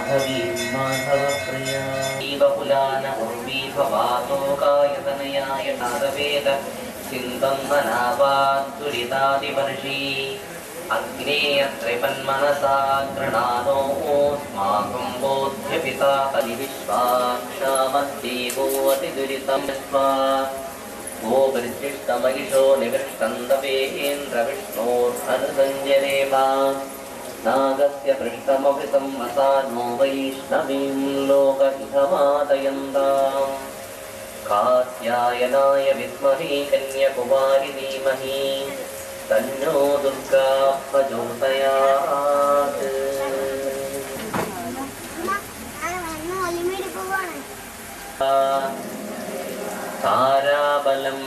माधवी माधवप्रिया बहुलान उर्वी भवातोकायतनयाय नादवेद चिन्तन्मनावाद्दुरितादिवर्षी अग्नेयत्रिपन्मनसा गृणानोऽस्माकं बोध्यपिता हरिविश्वाक्षामद्देवोऽतिदुरितं स्वा वो वृद्धिष्टमहिषो निकृष्टन्दवेन्द्रविष्णोर्हनुसञ्जरेमा नागस्य पृष्ठमभितं वसानो वैष्णवीं लोकहितमादयन्ताम् कात्यायनाय विद्महे कन्याकुमारि धीमहि तन्नो दुर्गा प्रचोदयात्। ताराबलं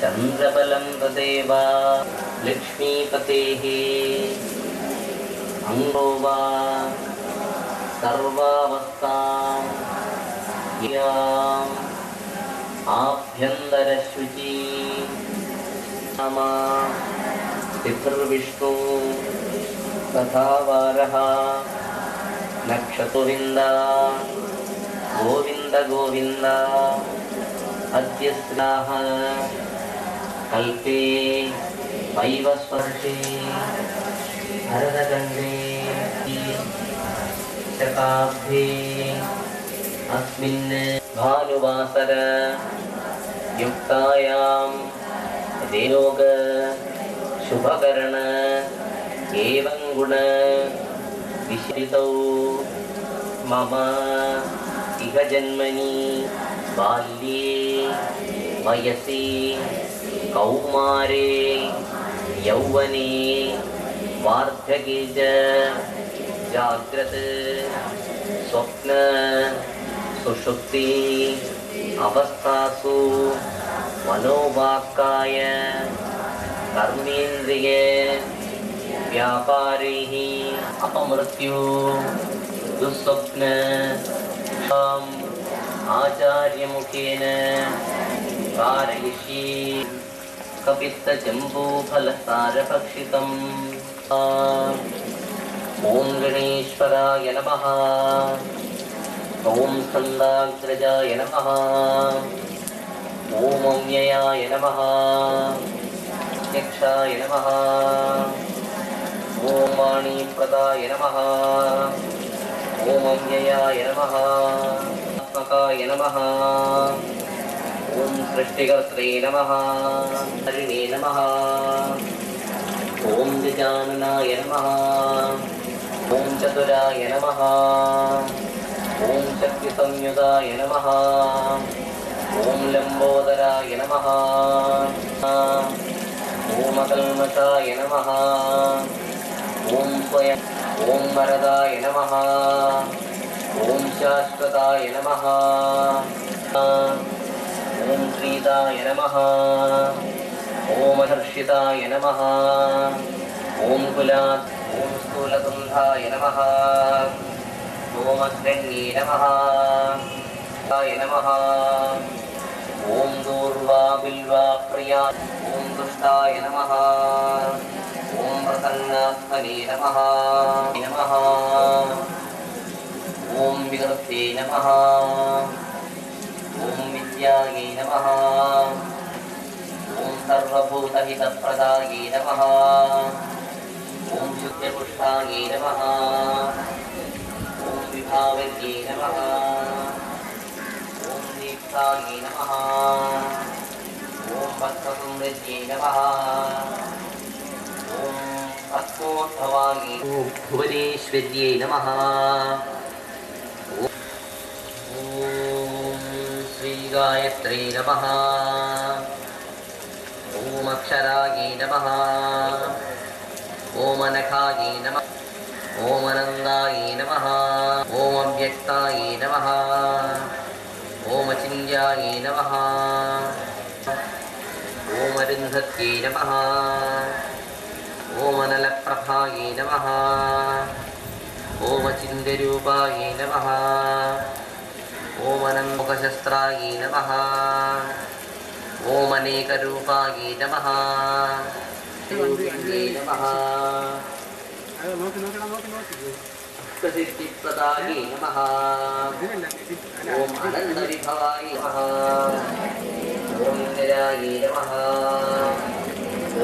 चन्द्रबलं तदेव लक्ष्मीपतेः अङ्गो वा सर्वावस्थां याम् आभ्यन्तरशुचि नामा पितृविष्णु तथा वारः नक्षतुविन्दा गोविन्द गोविन्द अद्य स्नाः कल्पे वैवस्वर्षे भरतखण्डे शताब्दे अस्मिन् भानुवासर युक्तायां देयोग शुभकरण एवं गुण विश्रितौ मम इह जन्मनि बाल्ये वयसि कौमारे यौवने वार्धके च जाग्रत स्वप्न सुषुप्ति अवस्थासु मनोवाक्काय कर्मेन्द्रिय व्यापारैः अपमृत्यु दुःस्वप्न आचार्यमुखेन कारयिष्ये कपित्तजम्बूफलसारभक्षितम् ॐ गणेश्वराय नमः ॐ स्कन्दाग्रजाय नमः ॐ अव्ययाय नमः यक्षाय नमः ॐ वाणीप्रदाय नमः ॐ अव्ययाय नमः आत्मकाय नमः ॐ सृष्टिकर्त्रे नमः हरिणे नमः ॐ गजाननाय नमः ॐ चतुराय नमः ॐ शक्तिसंयुताय नमः ॐ लम्बोदराय नमः ॐ अकल्मषाय नमः ॐ स्वयं ॐ वरदाय नमः ॐ शाश्वताय नमः ॐ प्रीताय नमः ॐ हर्षिताय नमः ॐ कुलात् ॐ स्थूलकुण्ठाय नमः ॐ अग्रण्ये नमः य नमः ॐ दूर्वा बिल्वा प्रिया ॐ दुष्टाय नमः ॐ प्रसन्नात्मने नमः नमः ॐ विकृते नमः ॐ विद्यायै नमः ॐ सर्वभूतहितप्रदायै नमः ॐ शुद्धपुष्टायै नमः ॐ विभावज्ञे नमः ॐ दीप्तायै नमः ॐ भक्तसंवृत्यै नमः ॐ भक्तोद्भवायै ॐ भुवनेश्वर्यै नमः ॐ श्रीगायत्र्यै नमः ॐ अक्षरायै नमः ॐ अनघायै नमः ॐ अनन्दायै नमः ॐ अव्यक्तायै नमः ॐ अचिन्त्यायै नमः ॐ अरुन्धत्यै नमः ॐ अनलप्रभायै नमः ॐ अचिन्त्यरूपायै नमः ॐ अनन्मुखशस्त्रायै नमः ॐ अनेकरूपायै नमः ॐ नमः अष्टसिद्धिप्रदायै नमः। ॐ अनन्तविभवाय नमः। ॐ इन्द्रायै नमः।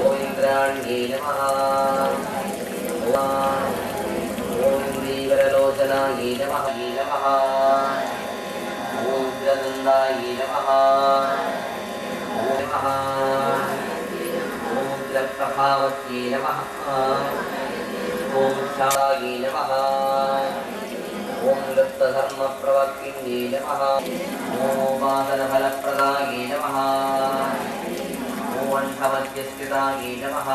ॐ इन्द्राण्यै नमः। ॐ श्रीवरलोचनायै नमः। ॐ जगन्दायै नमः। ॐ नमः। ॐ जगप्रभावत्यै नमः। ॐ शायै नमः। ॐ लुप्तधर्मप्रवर्तिन्यै नमः। ॐ वादनफलप्रदायै नमः। ॐ अण्ठमध्यस्थितायै नमः।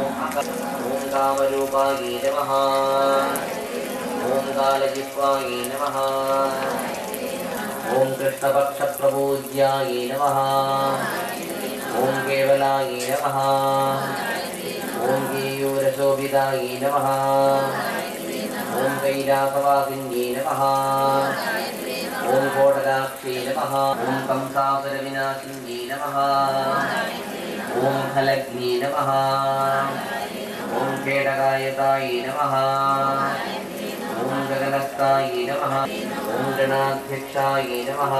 ॐ कामरूपायै नमः। ॐ कालजिह्वायै नमः। ॐ कृष्णपक्षप्रपूज्यायै नमः। ॐ केवलायै नमः। ॐ केयूरशोभितायै नमः। ॐ कैलासवासिन्यै नमः। ॐ कोटलाक्षै नमः। ॐ कंसासुरविनाशिन्यै नमः। ॐ खलग्न्यै नमः। ॐ खेटकायतायै नमः। ॐ गगनस्थायै नमः। ॐ गणाध्यक्षायै नमः।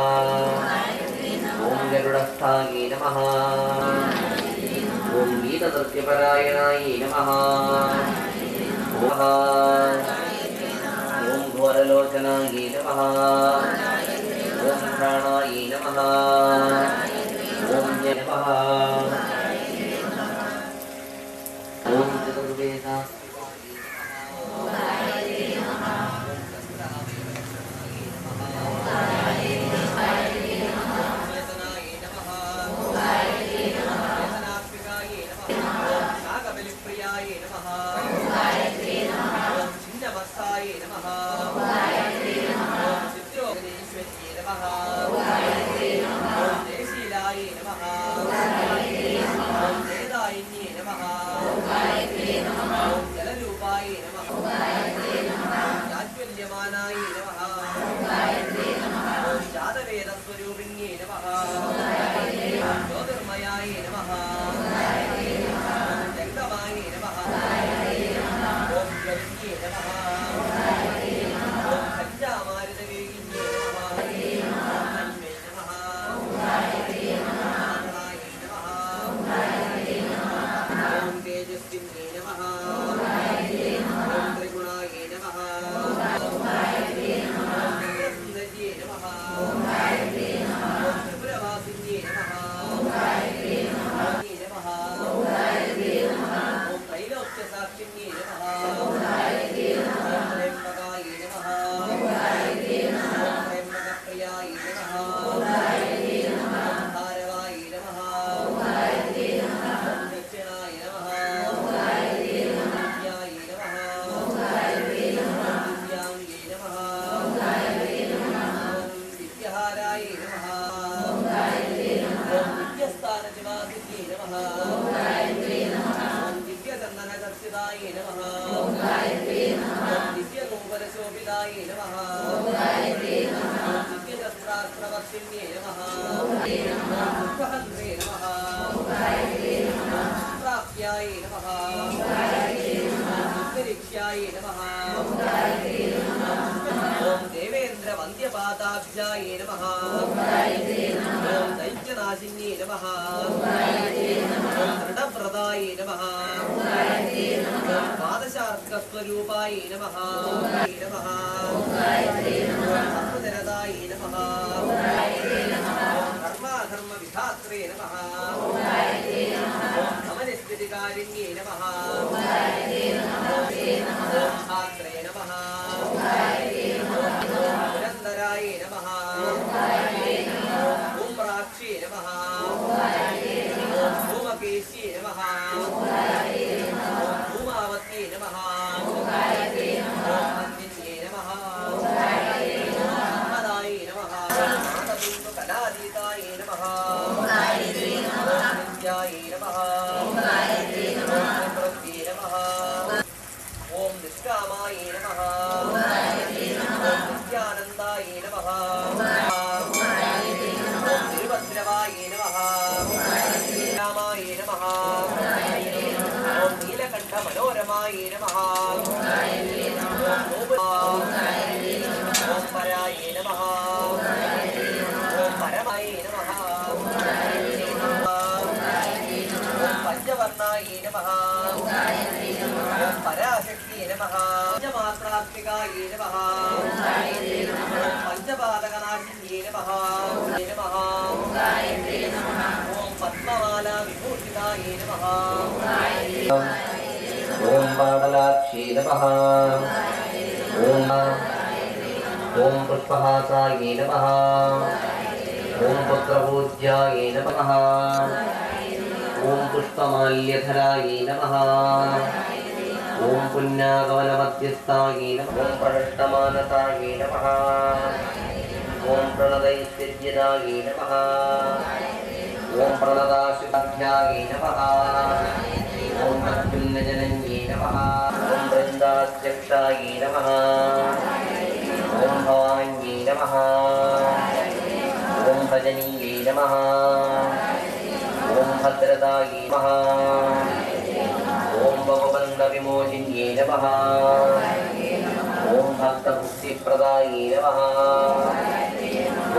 ॐ गरुडस्थायै नमः। ॐ गीतसत्यपरायणायै नमः। ॐ घोरलोचनायै नमः। ॐ प्राणायै नमः। ॐ नमः। ॐ चतुर्वेदा मनोरमाय नमः। ओंकारेश्वर्यायै नमः ओं पराशक्त्यै नमः पंचमात्रात्मिकायै नमः ओं पंचपादकनाशिन्यै नमः ओं पद्ममाला विभूषितायै नमः ओं पाडलाक्षी नमः ओं पुष्पहासायै नमः ओं पुत्रपूज्यायै नमः ओं पुष्पमाल्यधरायै नमः ओं पुण्यागमनमध्यस्थायै नमः ओं प्रणष्टमानसायै नमः ओं प्रणदैस्तिर्यदायै नमः ओं प्रणदाशुताभ्यायै नमः ओं प्रत्युन्नजनन्यै नमः ओं वृन्दाध्यक्षायै नमः ओं भवान्यै नमः ओं भजनीयै नमः ओं भद्रदायै नमः ओं भवबन्धविमोचिन्यै नमः ओं भक्तमुक्तिप्रदायै नमः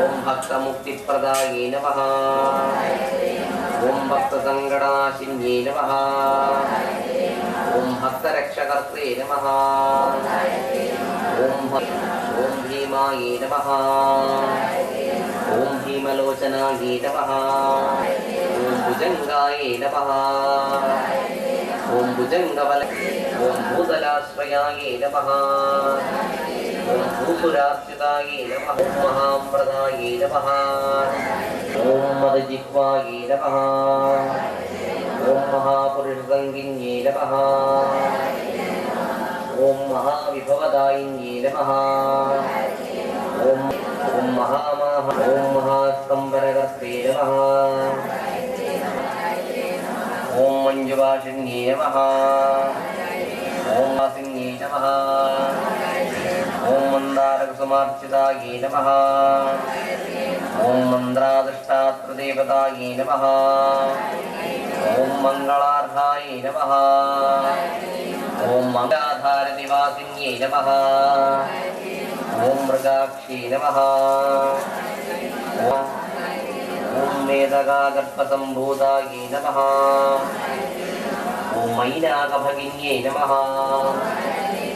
ओं भक्तमुक्तिप्रदायै नमः ओं भक्तसङ्कटनाशिन्यै नमः ओं भक्तरक्षकर्त्रे नमः ओं भीमायै नमः ओं भीमलोचनायै नमः ओं भुजङ्गायै नमः ओं भुजङ्गबल ओं भूतलाश्रयायै नमः ओं भूसुरार्चितायै नमः ओं महाम्प्रदायै नमः ओं मदजिह्वायै नमः ओं महापुरुषसङ्गिन्यै नमः ओं महाविभवदायिन्यै नमः ओं महास्तम्भनकर्त्रे नमः ओं मञ्जुभाषिन्यै नमः ओं वासिन्यै नमः ओं मन्दारकुसुमार्चितायै नमः ओं मन्द्रादृष्टात्रदेवतायै नमः ओं मङ्गलार्हायै नमः ओं मङ्गलाधारनिवासिन्यै नमः ओं मृगाक्षी नमः ओं मेधगागर्भसम्भूतायै नमः ओं मैनाकभगिन्यै नमः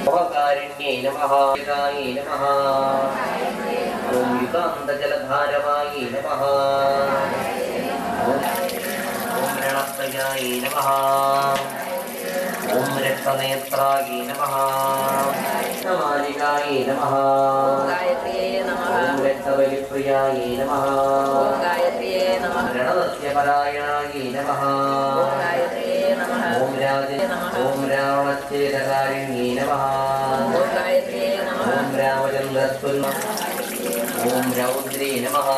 भवकारिण्यै नमः नमः ओं युगान्तजलधारवायै नमः ओं रणप्रजायै नमः ओं रक्तनेत्रायै नमः मालिकायै नमः ओं रक्तबलिप्रियायै नमः रणदस्यपरायणायै नमः ओं रावणच्छेदकारिण्यै नमः ओं रामचन्द्रस्फुल्ल ओं रौद्रे नमः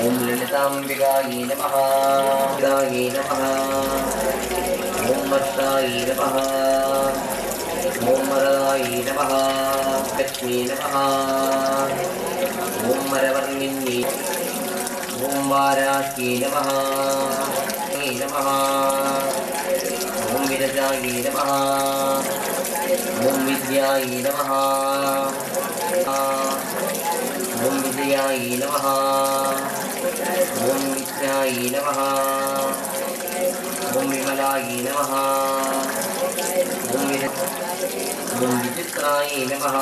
ओं ललिताम्बिकायै नमः नमः ओं वर्षायै नमः ओं वरदायै नमः लक्ष्मी नमः ओं वरवर्णिन्यै ओं वाराह्यै नमः नमः ओं विरजायै नमः ओं विद्यायै नमः ओं विजयायै नमः ओं विद्यायै नमः ओं विमलायै नमः ओं विचित्रायै नमः